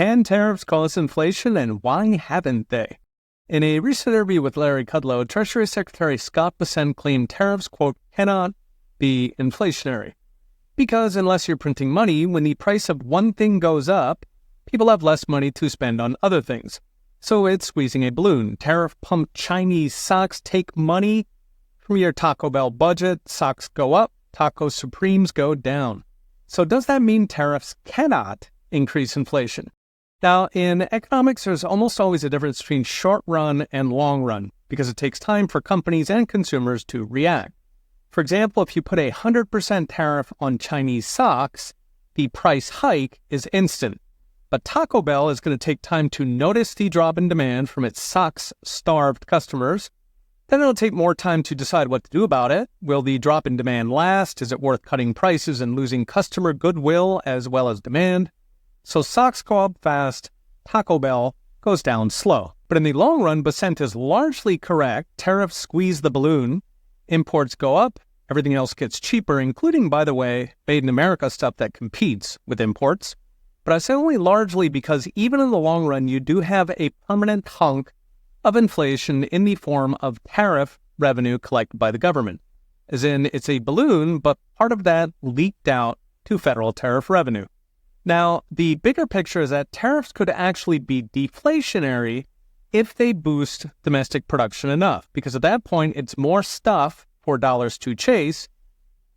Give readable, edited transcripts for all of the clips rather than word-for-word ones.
Can tariffs cause inflation, and why haven't they? In a recent interview with Larry Kudlow, Treasury Secretary Scott Bessent claimed tariffs, quote, cannot be inflationary. Because unless you're printing money, when the price of one thing goes up, people have less money to spend on other things. So it's squeezing a balloon. Tariff-pumped Chinese stocks take money from your Taco Bell budget. Stocks go up, Taco Supremes go down. So does that mean tariffs cannot increase inflation? Now, in economics, there's almost always a difference between short run and long run because it takes time for companies and consumers to react. For example, if you put a 100% tariff on Chinese stocks, the price hike is instant. But Taco Bell is going to take time to notice the drop in demand from its stocks-starved customers. Then it'll take more time to decide what to do about it. Will the drop in demand last? Is it worth cutting prices and losing customer goodwill as well as demand? So stocks go up fast, Taco Bell goes down slow. But in the long run, Bessent is largely correct. Tariffs squeeze the balloon. Imports go up. Everything else gets cheaper, including, by the way, made in America stuff that competes with imports. But I say only largely because even in the long run, you do have a permanent hunk of inflation in the form of tariff revenue collected by the government. As in, it's a balloon, but part of that leaked out to federal tariff revenue. Now, the bigger picture is that tariffs could actually be deflationary if they boost domestic production enough, because at that point, it's more stuff for dollars to chase,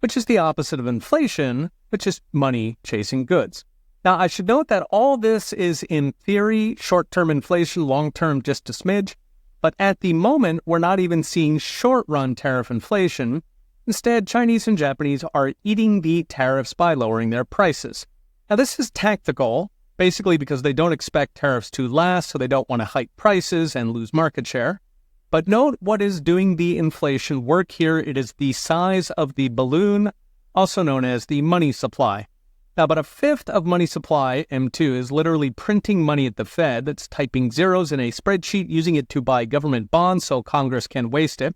which is the opposite of inflation, which is money chasing goods. Now, I should note that all this is in theory, short-term inflation, long-term just a smidge, but at the moment, we're not even seeing short-run tariff inflation. Instead, Chinese and Japanese are eating the tariffs by lowering their prices. Now, this is tactical, basically because they don't expect tariffs to last, so they don't want to hike prices and lose market share. But note what is doing the inflation work here. It is the size of the balloon, also known as the money supply. Now, about a fifth of money supply, M2, is literally printing money at the Fed. That's typing zeros in a spreadsheet, using it to buy government bonds so Congress can waste it.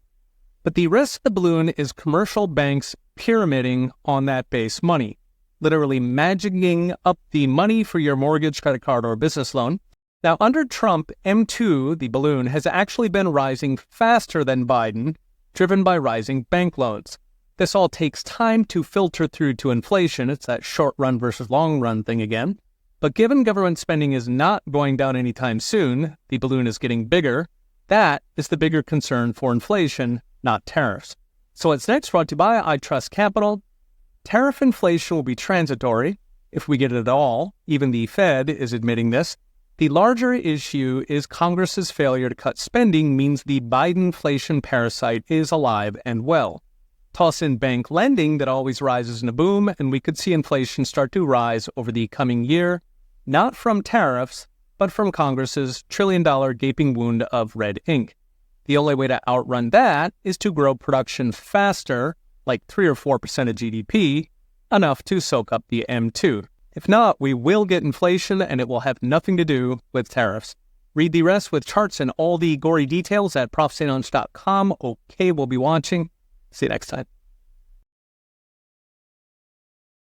But the rest of the balloon is commercial banks pyramiding on that base money, literally magicking up the money for your mortgage, credit card, or business loan. Now, under Trump, M2, the balloon, has actually been rising faster than Biden, driven by rising bank loans. This all takes time to filter through to inflation. It's that short run versus long run thing again. But given government spending is not going down anytime soon, the balloon is getting bigger. That is the bigger concern for inflation, not tariffs. So what's next? Brought to you by I Trust Capital. Tariff inflation will be transitory, if we get it at all. Even the Fed is admitting this. The larger issue is Congress's failure to cut spending means the Bidenflation parasite is alive and well. Toss in bank lending that always rises in a boom, and we could see inflation start to rise over the coming year, not from tariffs, but from Congress's trillion-dollar gaping wound of red ink. The only way to outrun that is to grow production faster, like 3 or 4% of GDP, enough to soak up the M2. If not, we will get inflation, and it will have nothing to do with tariffs. Read the rest with charts and all the gory details at profitstaylaunch.com. Okay, we'll be watching. See you next time.